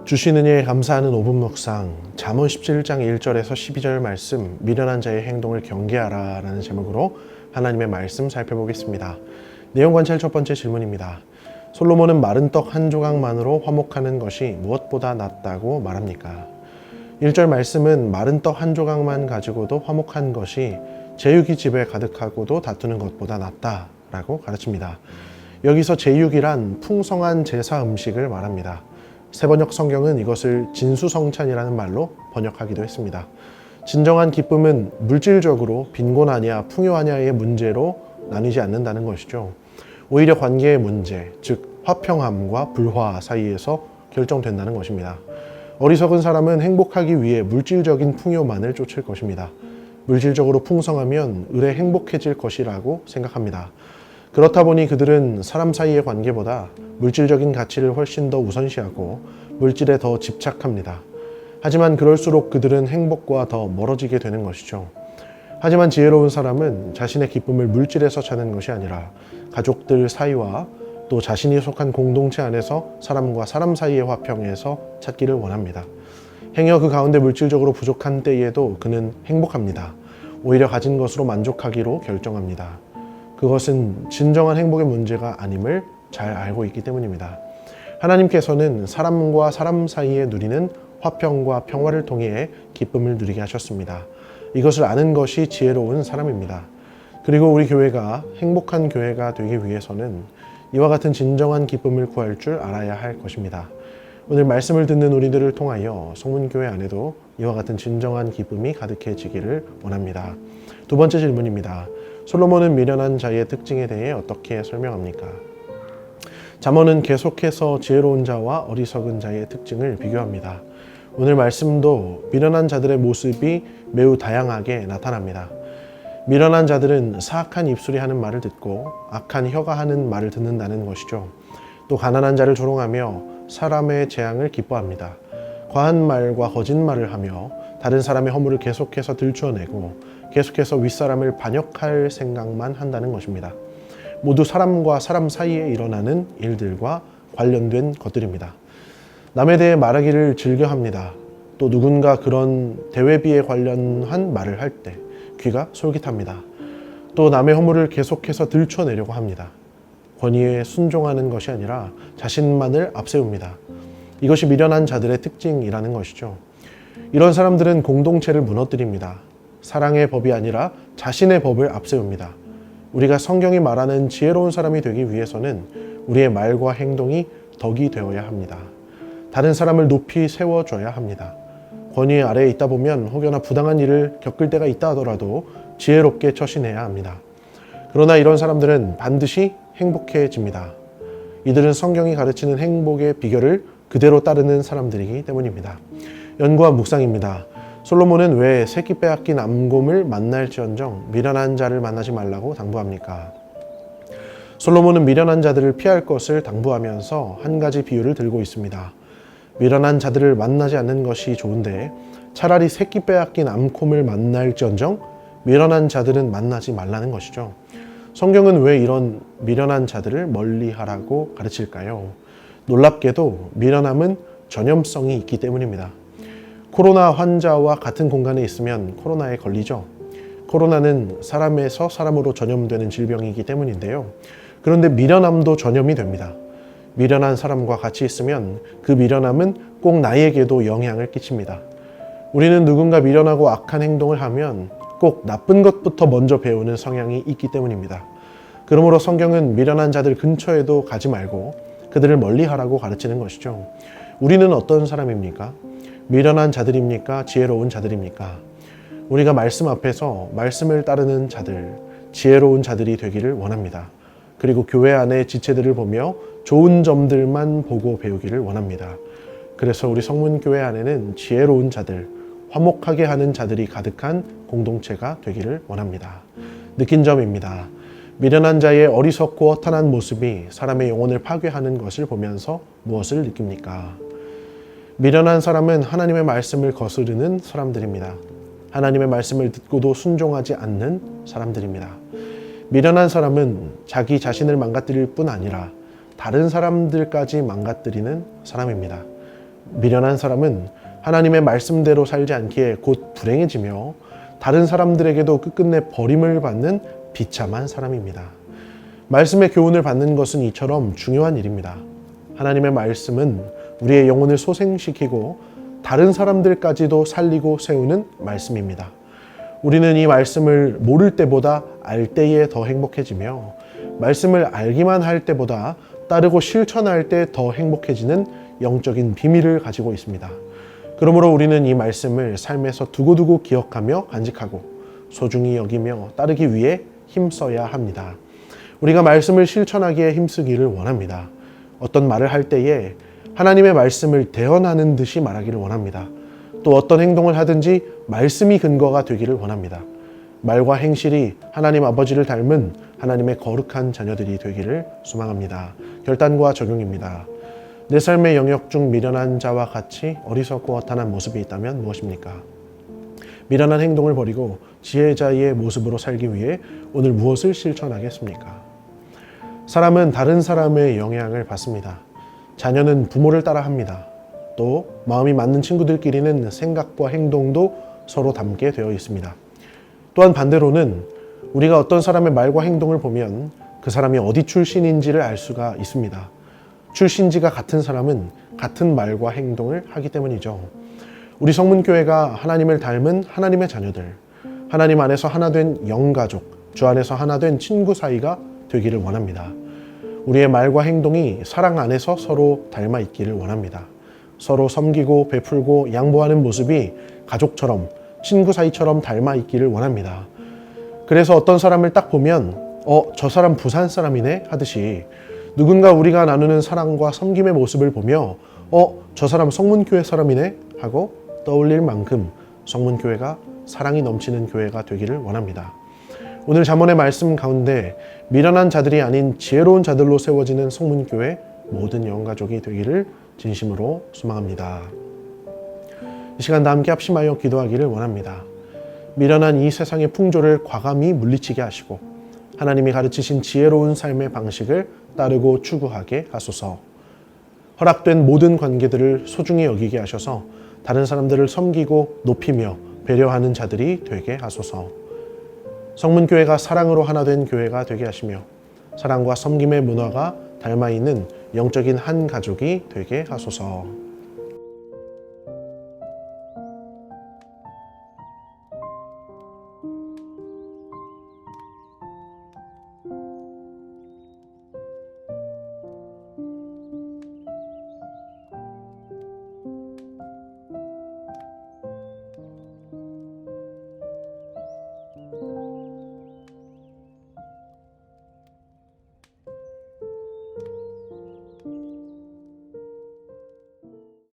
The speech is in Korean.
주시는 일 감사하는 5분 묵상, 잠언 17장 1절에서 12절 말씀, 미련한 자의 행동을 경계하라 라는 제목으로 하나님의 말씀 살펴보겠습니다. 내용 관찰 첫 번째 질문입니다. 솔로몬은 마른 떡 한 조각만으로 화목하는 것이 무엇보다 낫다고 말합니까? 1절 말씀은 마른 떡 한 조각만 가지고도 화목한 것이 제육이 집에 가득하고도 다투는 것보다 낫다라고 가르칩니다. 여기서 제육이란 풍성한 제사 음식을 말합니다. 세번역 성경은 이것을 진수성찬이라는 말로 번역하기도 했습니다. 진정한 기쁨은 물질적으로 빈곤하냐 풍요하냐의 문제로 나뉘지 않는다는 것이죠. 오히려 관계의 문제, 즉 화평함과 불화 사이에서 결정된다는 것입니다. 어리석은 사람은 행복하기 위해 물질적인 풍요만을 쫓을 것입니다. 물질적으로 풍성하면 의뢰 행복해질 것이라고 생각합니다. 그렇다 보니 그들은 사람 사이의 관계보다 물질적인 가치를 훨씬 더 우선시하고 물질에 더 집착합니다. 하지만 그럴수록 그들은 행복과 더 멀어지게 되는 것이죠. 하지만 지혜로운 사람은 자신의 기쁨을 물질에서 찾는 것이 아니라 가족들 사이와 또 자신이 속한 공동체 안에서 사람과 사람 사이의 화평에서 찾기를 원합니다. 행여 그 가운데 물질적으로 부족한 때에도 그는 행복합니다. 오히려 가진 것으로 만족하기로 결정합니다. 그것은 진정한 행복의 문제가 아님을 잘 알고 있기 때문입니다. 하나님께서는 사람과 사람 사이에 누리는 화평과 평화를 통해 기쁨을 누리게 하셨습니다. 이것을 아는 것이 지혜로운 사람입니다. 그리고 우리 교회가 행복한 교회가 되기 위해서는 이와 같은 진정한 기쁨을 구할 줄 알아야 할 것입니다. 오늘 말씀을 듣는 우리들을 통하여 성문교회 안에도 이와 같은 진정한 기쁨이 가득해지기를 원합니다. 두 번째 질문입니다. 솔로몬은 미련한 자의 특징에 대해 어떻게 설명합니까? 잠언은 계속해서 지혜로운 자와 어리석은 자의 특징을 비교합니다. 오늘 말씀도 미련한 자들의 모습이 매우 다양하게 나타납니다. 미련한 자들은 사악한 입술이 하는 말을 듣고 악한 혀가 하는 말을 듣는다는 것이죠. 또 가난한 자를 조롱하며 사람의 재앙을 기뻐합니다. 과한 말과 거짓말을 하며 다른 사람의 허물을 계속해서 들추어내고 계속해서 윗사람을 반역할 생각만 한다는 것입니다. 모두 사람과 사람 사이에 일어나는 일들과 관련된 것들입니다. 남에 대해 말하기를 즐겨합니다. 또 누군가 그런 대외비에 관련한 말을 할 때 귀가 솔깃합니다. 또 남의 허물을 계속해서 들춰내려고 합니다. 권위에 순종하는 것이 아니라 자신만을 앞세웁니다. 이것이 미련한 자들의 특징이라는 것이죠. 이런 사람들은 공동체를 무너뜨립니다. 사랑의 법이 아니라 자신의 법을 앞세웁니다. 우리가 성경이 말하는 지혜로운 사람이 되기 위해서는 우리의 말과 행동이 덕이 되어야 합니다. 다른 사람을 높이 세워줘야 합니다. 권위 아래에 있다 보면 혹여나 부당한 일을 겪을 때가 있다 하더라도 지혜롭게 처신해야 합니다. 그러나 이런 사람들은 반드시 행복해집니다. 이들은 성경이 가르치는 행복의 비결을 그대로 따르는 사람들이기 때문입니다. 연구와 묵상입니다. 솔로몬은 왜 새끼 빼앗긴 암곰을 만날지언정 미련한 자를 만나지 말라고 당부합니까? 솔로몬은 미련한 자들을 피할 것을 당부하면서 한 가지 비유를 들고 있습니다. 미련한 자들을 만나지 않는 것이 좋은데 차라리 새끼 빼앗긴 암곰을 만날지언정 미련한 자들은 만나지 말라는 것이죠. 성경은 왜 이런 미련한 자들을 멀리하라고 가르칠까요? 놀랍게도 미련함은 전염성이 있기 때문입니다. 코로나 환자와 같은 공간에 있으면 코로나에 걸리죠. 코로나는 사람에서 사람으로 전염되는 질병이기 때문인데요. 그런데 미련함도 전염이 됩니다. 미련한 사람과 같이 있으면 그 미련함은 꼭 나에게도 영향을 끼칩니다. 우리는 누군가 미련하고 악한 행동을 하면 꼭 나쁜 것부터 먼저 배우는 성향이 있기 때문입니다. 그러므로 성경은 미련한 자들 근처에도 가지 말고 그들을 멀리하라고 가르치는 것이죠. 우리는 어떤 사람입니까? 미련한 자들입니까? 지혜로운 자들입니까? 우리가 말씀 앞에서 말씀을 따르는 자들, 지혜로운 자들이 되기를 원합니다. 그리고 교회 안의 지체들을 보며 좋은 점들만 보고 배우기를 원합니다. 그래서 우리 성문교회 안에는 지혜로운 자들, 화목하게 하는 자들이 가득한 공동체가 되기를 원합니다. 느낀 점입니다. 미련한 자의 어리석고 허탄한 모습이 사람의 영혼을 파괴하는 것을 보면서 무엇을 느낍니까? 미련한 사람은 하나님의 말씀을 거스르는 사람들입니다. 하나님의 말씀을 듣고도 순종하지 않는 사람들입니다. 미련한 사람은 자기 자신을 망가뜨릴 뿐 아니라 다른 사람들까지 망가뜨리는 사람입니다. 미련한 사람은 하나님의 말씀대로 살지 않기에 곧 불행해지며 다른 사람들에게도 끝끝내 버림을 받는 비참한 사람입니다. 말씀의 교훈을 받는 것은 이처럼 중요한 일입니다. 하나님의 말씀은 우리의 영혼을 소생시키고 다른 사람들까지도 살리고 세우는 말씀입니다. 우리는 이 말씀을 모를 때보다 알 때에 더 행복해지며 말씀을 알기만 할 때보다 따르고 실천할 때 더 행복해지는 영적인 비밀을 가지고 있습니다. 그러므로 우리는 이 말씀을 삶에서 두고두고 기억하며 간직하고 소중히 여기며 따르기 위해 힘써야 합니다. 우리가 말씀을 실천하기에 힘쓰기를 원합니다. 어떤 말을 할 때에 하나님의 말씀을 대언하는 듯이 말하기를 원합니다. 또 어떤 행동을 하든지 말씀이 근거가 되기를 원합니다. 말과 행실이 하나님 아버지를 닮은 하나님의 거룩한 자녀들이 되기를 소망합니다. 결단과 적용입니다. 내 삶의 영역 중 미련한 자와 같이 어리석고 허탄한 모습이 있다면 무엇입니까? 미련한 행동을 버리고 지혜자의 모습으로 살기 위해 오늘 무엇을 실천하겠습니까? 사람은 다른 사람의 영향을 받습니다. 자녀는 부모를 따라합니다. 또 마음이 맞는 친구들끼리는 생각과 행동도 서로 닮게 되어 있습니다. 또한 반대로는 우리가 어떤 사람의 말과 행동을 보면 그 사람이 어디 출신인지를 알 수가 있습니다. 출신지가 같은 사람은 같은 말과 행동을 하기 때문이죠. 우리 성문교회가 하나님을 닮은 하나님의 자녀들, 하나님 안에서 하나 된 영가족, 주 안에서 하나 된 친구 사이가 되기를 원합니다. 우리의 말과 행동이 사랑 안에서 서로 닮아 있기를 원합니다. 서로 섬기고 베풀고 양보하는 모습이 가족처럼 친구 사이처럼 닮아 있기를 원합니다. 그래서 어떤 사람을 딱 보면 저 사람 부산 사람이네 하듯이 누군가 우리가 나누는 사랑과 섬김의 모습을 보며 저 사람 성문교회 사람이네 하고 떠올릴 만큼 성문교회가 사랑이 넘치는 교회가 되기를 원합니다. 오늘 잠언의 말씀 가운데 미련한 자들이 아닌 지혜로운 자들로 세워지는 성문교회 모든 영가족이 되기를 진심으로 소망합니다. 이 시간 다 함께 합심하여 기도하기를 원합니다. 미련한 이 세상의 풍조를 과감히 물리치게 하시고 하나님이 가르치신 지혜로운 삶의 방식을 따르고 추구하게 하소서. 허락된 모든 관계들을 소중히 여기게 하셔서 다른 사람들을 섬기고 높이며 배려하는 자들이 되게 하소서. 성문교회가 사랑으로 하나 된 교회가 되게 하시며 사랑과 섬김의 문화가 닮아 있는 영적인 한 가족이 되게 하소서.